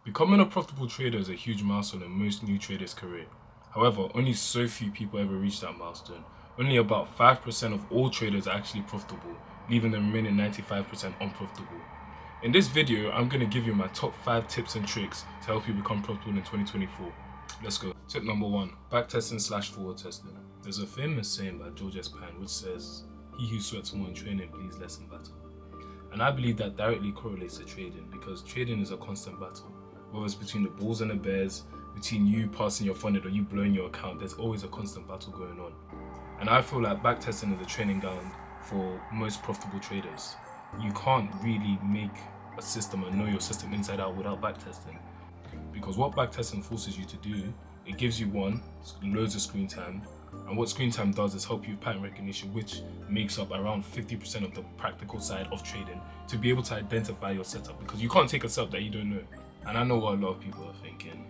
Becoming a profitable trader is a huge milestone in most new traders' career. However, only so few people ever reach that milestone. Only about 5% of all traders are actually profitable, leaving the remaining 95% unprofitable. In this video, I'm going to give you my top 5 tips and tricks to help you become profitable in 2024. Let's go. Tip number 1, backtesting / forward testing. There's a famous saying by George S. Pine which says, "He who sweats more in training bleeds less in battle." And I believe that directly correlates to trading, because trading is a constant battle. Whether it's between the bulls and the bears, between you passing your funded or you blowing your account, there's always a constant battle going on. And I feel like backtesting is the training ground for most profitable traders. You can't really make a system and know your system inside out without backtesting. Because what backtesting forces you to do, it gives you loads of screen time. And what screen time does is help you with pattern recognition, which makes up around 50% of the practical side of trading, to be able to identify your setup, because you can't take a setup that you don't know. And I know what a lot of people are thinking.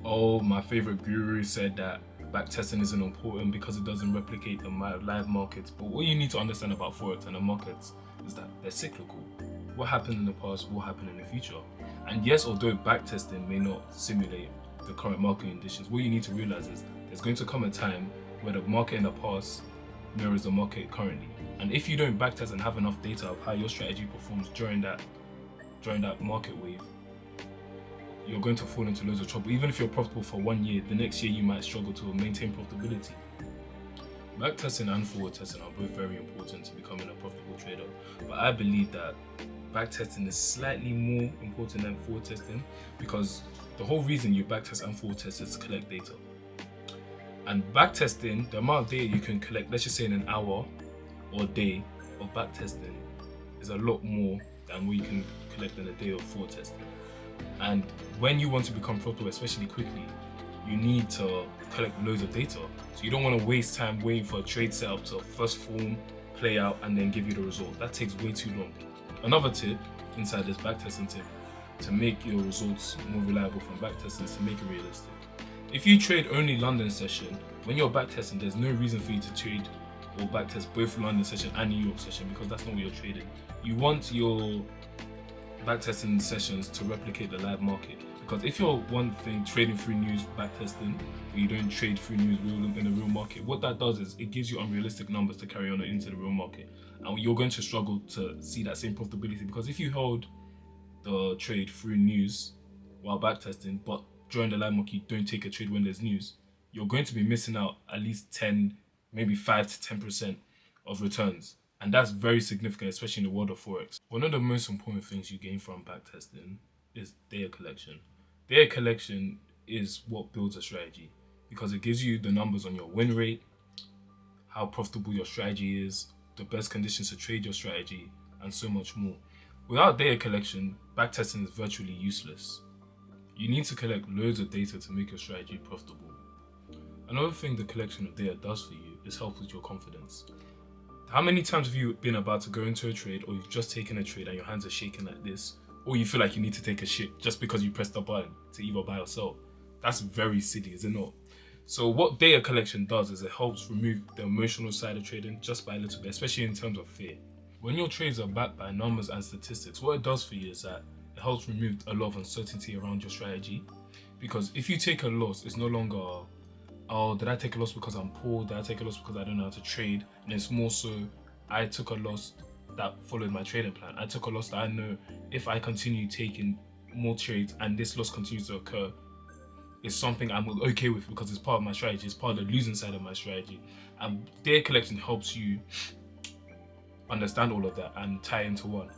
Oh, my favorite guru said that backtesting isn't important because it doesn't replicate the live markets. But what you need to understand about Forex and the markets is that they're cyclical. What happened in the past will happen in the future. And yes, although backtesting may not simulate the current market conditions, what you need to realize is there's going to come a time where the market in the past mirrors the market currently. And if you don't backtest and have enough data of how your strategy performs during that market wave, you're going to fall into loads of trouble. Even if you're profitable for 1 year, the next year you might struggle to maintain profitability. Backtesting and forward testing are both very important to becoming a profitable trader, but I believe that backtesting is slightly more important than forward testing, because the whole reason you backtest and forward test is to collect data. And backtesting, the amount of data you can collect, let's just say in an hour or day of backtesting, is a lot more than what you can collect in a day of forward testing. And when you want to become profitable, especially quickly, you need to collect loads of data. So you don't want to waste time waiting for a trade setup to first form, play out, and then give you the result. That takes way too long. Another tip inside this backtesting tip to make your results more reliable from backtesting is to make it realistic. If you trade only London session, when you're backtesting, there's no reason for you to trade or backtest both London session and New York session, because that's not what you're trading. You want your backtesting sessions to replicate the live market, because if you're trading through news backtesting, but you don't trade through news in the real market, what that does is it gives you unrealistic numbers to carry on into the real market, and you're going to struggle to see that same profitability. Because if you hold the trade through news while backtesting, but during the live market you don't take a trade when there's news, you're going to be missing out at least 10, maybe 5 to 10% of returns. And that's very significant, especially in the world of Forex. One of the most important things you gain from backtesting is data collection. Data collection is what builds a strategy, because it gives you the numbers on your win rate, how profitable your strategy is, the best conditions to trade your strategy, and so much more. Without data collection, backtesting is virtually useless. You need to collect loads of data to make your strategy profitable. Another thing the collection of data does for you is help with your confidence. How many times have you been about to go into a trade, or you've just taken a trade and your hands are shaking like this, or you feel like you need to take a shit just because you pressed the button to either buy or sell? That's very silly, is it not? So what data collection does is it helps remove the emotional side of trading just by a little bit, especially in terms of fear. When your trades are backed by numbers and statistics, what it does for you is that it helps remove a lot of uncertainty around your strategy. Because if you take a loss, it's no longer, oh, did I take a loss because I'm poor? Did I take a loss because I don't know how to trade? And it's more so, I took a loss that followed my trading plan. I took a loss that I know if I continue taking more trades and this loss continues to occur, it's something I'm okay with, because it's part of my strategy. It's part of the losing side of my strategy. And data collection helps you understand all of that and tie into one.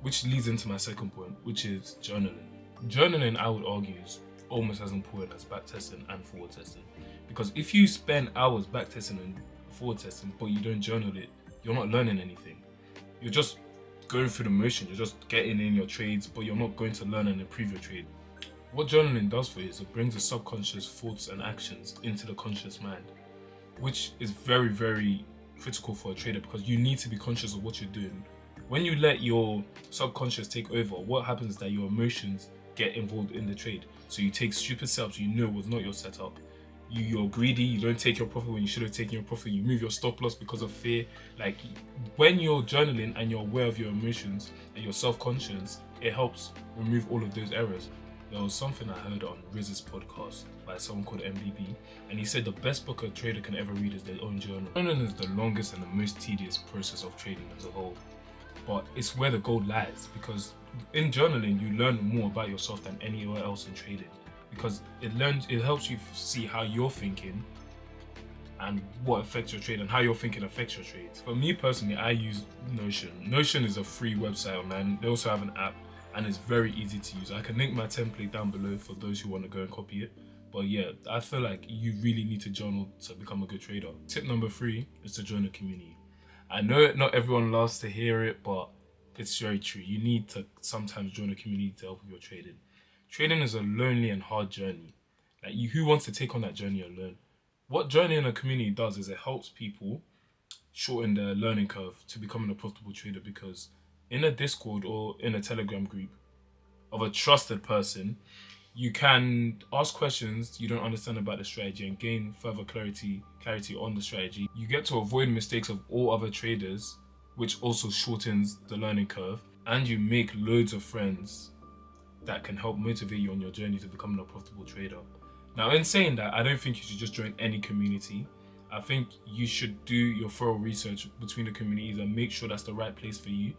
Which leads into my second point, which is journaling. Journaling, I would argue, is almost as important as backtesting and forward testing. Because if you spend hours backtesting and forward testing, but you don't journal it, you're not learning anything. You're just going through the motion, you're just getting in your trades, but you're not going to learn and improve your trade. What journaling does for you is it brings the subconscious thoughts and actions into the conscious mind, which is very, very critical for a trader, because you need to be conscious of what you're doing. When you let your subconscious take over, what happens is that your emotions get involved in the trade. So you take stupid setups you know was not your setup. You're greedy, you don't take your profit when you should have taken your profit, you move your stop loss because of fear. Like, when you're journaling and you're aware of your emotions and you're self-conscious, it helps remove all of those errors. There was something I heard on Riz's podcast by someone called MBB, and he said the best book a trader can ever read is their own journal. Journaling is the longest and the most tedious process of trading as a whole, but it's where the gold lies, because in journaling you learn more about yourself than anywhere else in trading, because it helps you see how you're thinking and what affects your trade and how your thinking affects your trades. For me personally, I use Notion. Notion is a free website online. They also have an app and it's very easy to use. I can link my template down below for those who want to go and copy it. But yeah, I feel like you really need to journal to become a good trader. Tip number 3 is to join a community. I know not everyone loves to hear it, but it's very true. You need to sometimes join a community to help with your trading. Trading is a lonely and hard journey. Like, who wants to take on that journey alone? What joining a community does is it helps people shorten their learning curve to becoming a profitable trader, because in a Discord or in a Telegram group of a trusted person, you can ask questions you don't understand about the strategy and gain further clarity on the strategy. You get to avoid mistakes of all other traders, which also shortens the learning curve, and you make loads of friends that can help motivate you on your journey to becoming a profitable trader. Now, in saying that, I don't think you should just join any community. I think you should do your thorough research between the communities and make sure that's the right place for you,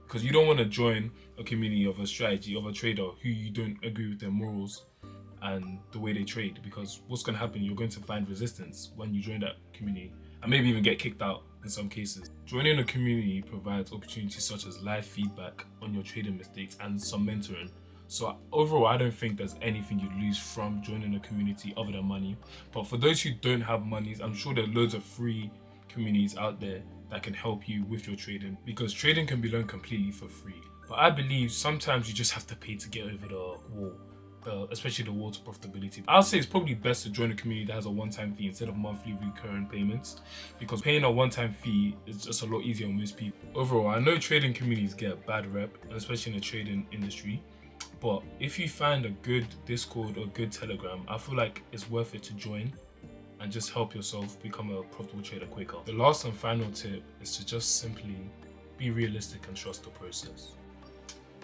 because you don't want to join a community of a strategy of a trader who you don't agree with their morals and the way they trade, because what's going to happen, you're going to find resistance when you join that community and maybe even get kicked out in some cases. Joining a community provides opportunities such as live feedback on your trading mistakes and some mentoring. So overall, I don't think there's anything you lose from joining a community other than money. But for those who don't have money, I'm sure there are loads of free communities out there that can help you with your trading, because trading can be learned completely for free. But I believe sometimes you just have to pay to get over the wall. Especially the wall to profitability. I'll say it's probably best to join a community that has a one-time fee instead of monthly recurring payments, because paying a one-time fee is just a lot easier on most people. Overall, I know trading communities get a bad rep, especially in the trading industry, but if you find a good Discord or good Telegram, I feel like it's worth it to join and just help yourself become a profitable trader quicker. The last and final tip is to just simply be realistic and trust the process.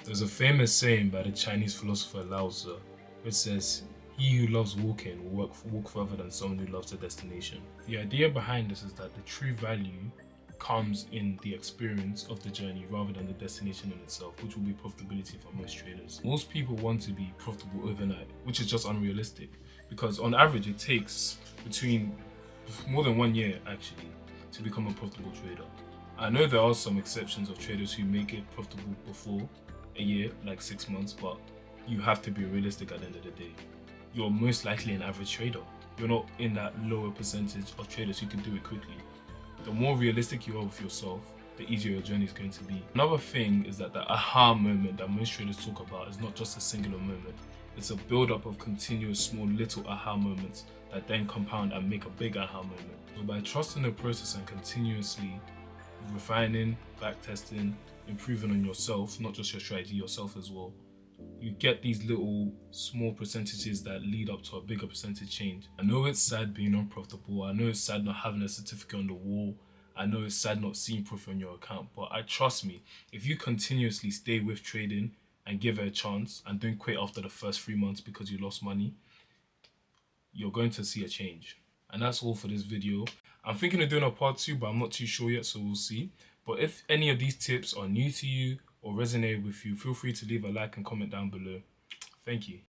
There's a famous saying by the Chinese philosopher Lao Tzu, which says, "He who loves walking will walk further than someone who loves the destination." The idea behind this is that the true value comes in the experience of the journey rather than the destination in itself, which will be profitability for most traders. Most people want to be profitable overnight, which is just unrealistic, because on average it takes between more than 1 year actually to become a profitable trader. I know there are some exceptions of traders who make it profitable before a year, like 6 months, but you have to be realistic at the end of the day. You're most likely an average trader. You're not in that lower percentage of traders who can do it quickly. The more realistic you are with yourself, the easier your journey is going to be. Another thing is that the aha moment that most traders talk about is not just a singular moment. It's a build-up of continuous small little aha moments that then compound and make a big aha moment. So by trusting the process and continuously refining, backtesting, improving on yourself, not just your strategy, yourself as well, you get these little small percentages that lead up to a bigger percentage change. I know it's sad being unprofitable. I know it's sad not having a certificate on the wall. I know it's sad not seeing profit on your account. But trust me, if you continuously stay with trading and give it a chance and don't quit after the first 3 months because you lost money, you're going to see a change. And that's all for this video. I'm thinking of doing a part 2, but I'm not too sure yet, so we'll see. But if any of these tips are new to you or resonate with you, feel free to leave a like and comment down below. Thank you.